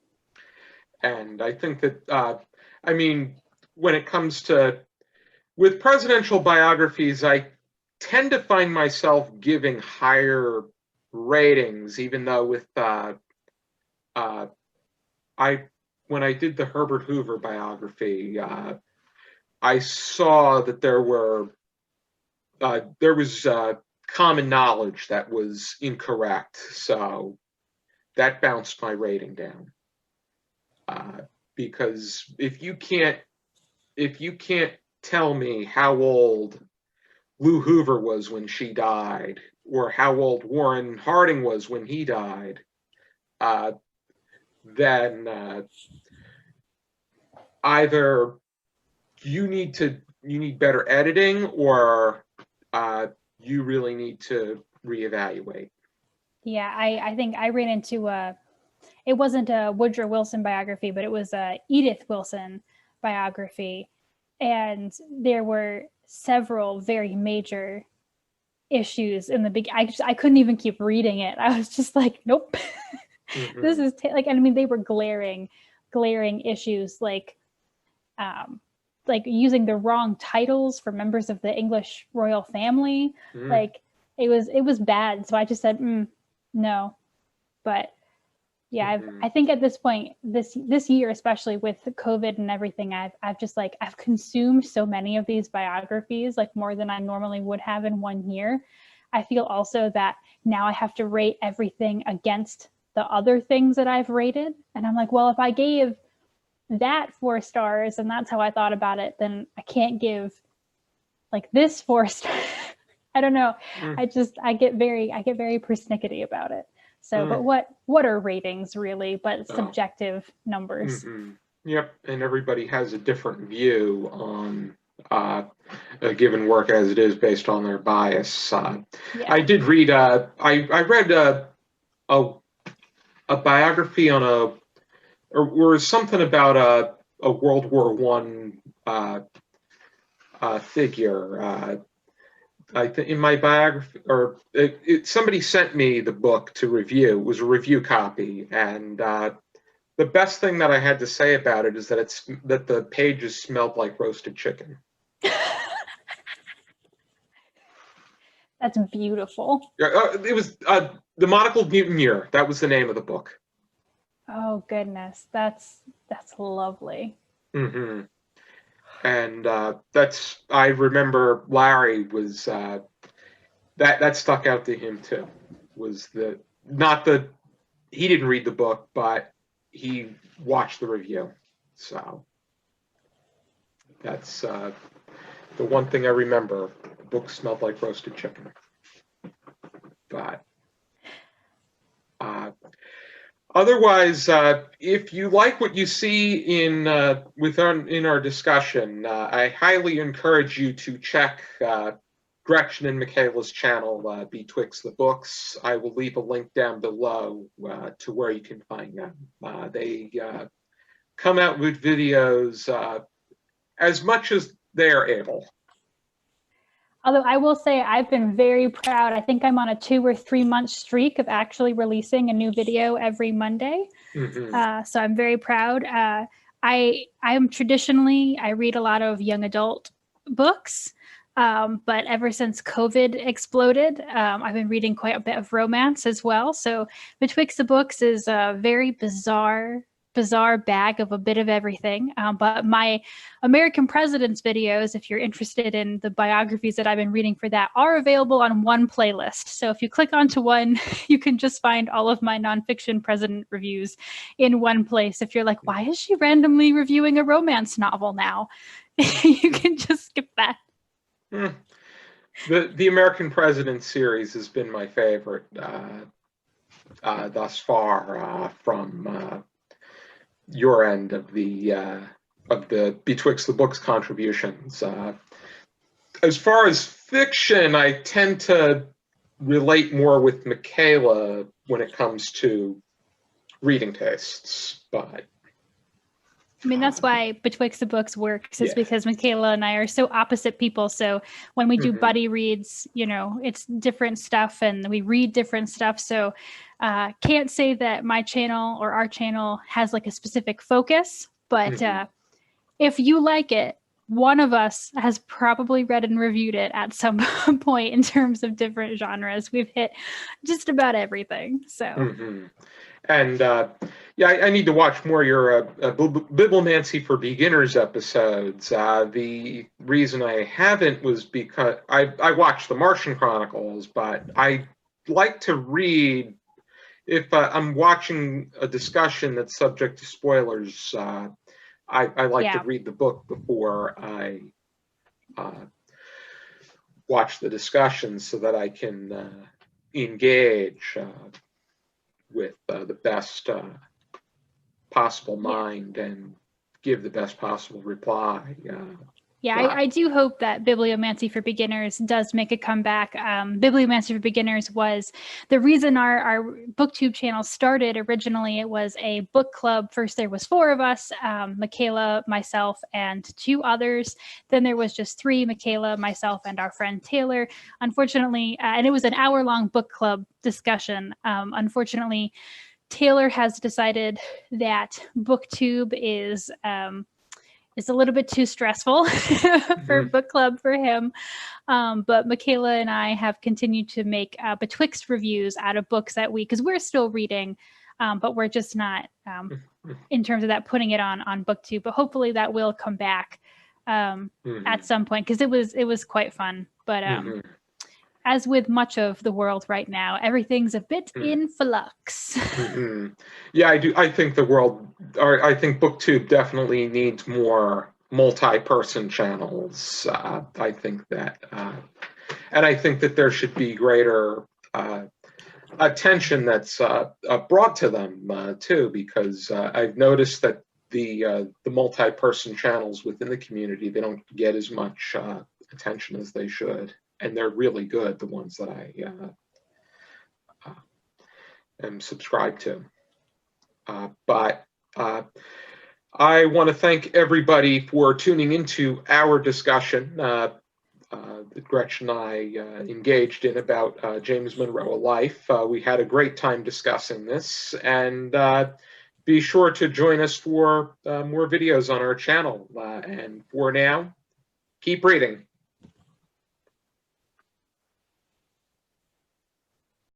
And I think that, I mean, when it comes to, with presidential biographies, I tend to find myself giving higher ratings, even though with, when I did the Herbert Hoover biography, I saw that there was common knowledge that was incorrect, so that bounced my rating down. Because if you can't tell me how old Lou Hoover was when she died, or how old Warren Harding was when he died, then either you need better editing, or you really need to reevaluate. Yeah, I think I ran into it wasn't a Woodrow Wilson biography, but it was a Edith Wilson biography, and there were several very major issues in the beginning. I couldn't even keep reading it. I was just like, nope. This is like, I mean, they were glaring issues, like using the wrong titles for members of the English royal family. Like it was bad. So I just said, no. But yeah, I think at this point, this year, especially with COVID and everything, I've just like, I've consumed so many of these biographies, like more than I normally would have in one year. I feel also that now I have to rate everything against the other things that I've rated. And I'm like, well, if I gave that 4 stars and that's how I thought about it, then I can't give like this 4 stars. I don't know. I get very persnickety about it. So, but what are ratings really but subjective numbers? Yep, and everybody has a different view on a given work as it is based on their bias. I did read, I read a biography on or something about a World War I figure. I think in my biography, or somebody sent me the book to review. It was a review copy, and the best thing that I had to say about it is that the pages smelled like roasted chicken. That's beautiful. It was The Monocled Mutineer. That was the name of the book. Oh goodness, that's lovely. And I remember Larry was that stuck out to him too. Was he didn't read the book, but he watched the review. So that's the one thing I remember. The book smelled like roasted chicken. But otherwise, if you like what you see in our discussion, I highly encourage you to check Gretchen and Michaela's channel, Betwixt the Books. I will leave a link down below to where you can find them. They come out with videos as much as they are able. Although I will say I've been very proud. I think I'm on a 2 or 3 month streak of actually releasing a new video every Monday. So I'm very proud. I read a lot of young adult books. But ever since COVID exploded, I've been reading quite a bit of romance as well. So Betwixt the Books is a very bizarre bag of a bit of everything. But my American Presidents videos, if you're interested in the biographies that I've been reading for that, are available on one playlist. So if you click onto one, you can just find all of my nonfiction president reviews in one place. If you're like, why is she randomly reviewing a romance novel now? You can just skip that. The American President series has been my favorite thus far from your end of the Betwixt the Books contributions. As far as fiction, I tend to relate more with Michaela when it comes to reading tastes, but I mean, that's why Betwixt the Books works, is because Michaela and I are so opposite people. So when we do buddy reads, it's different stuff and we read different stuff. So can't say that my channel or our channel has like a specific focus, but if you like it, one of us has probably read and reviewed it at some point in terms of different genres. We've hit just about everything. So. And I need to watch more of your Bibliomancy for Beginners episodes. The reason I haven't was because I watched The Martian Chronicles, but I like to read, if I'm watching a discussion that's subject to spoilers, I like to read the book before I watch the discussion so that I can engage with the best possible mind and give the best possible reply. I do hope that Bibliomancy for Beginners does make a comeback. Bibliomancy for Beginners was the reason our BookTube channel started. Originally, it was a book club. First, there was 4 of us, Michaela, myself, and 2 others. Then there was just 3, Michaela, myself, and our friend Taylor. Unfortunately, and it was an hour-long book club discussion. Unfortunately, Taylor has decided that BookTube is is a little bit too stressful for book club for him. But Michaela and I have continued to make betwixt reviews out of books that because we're still reading, but we're just not in terms of that putting it on BookTube. But hopefully that will come back at some point, because it was quite fun. But as with much of the world right now, everything's a bit in flux. Yeah, I do. I think I think BookTube definitely needs more multi-person channels. I think that, and I think that there should be greater attention that's brought to them too, because I've noticed that the multi-person channels within the community, they don't get as much attention as they should, and they're really good, the ones that I am subscribed to. But I want to thank everybody for tuning into our discussion that Gretchen and I engaged in about James Monroe, A Life. We had a great time discussing this, and be sure to join us for more videos on our channel. And for now, keep reading.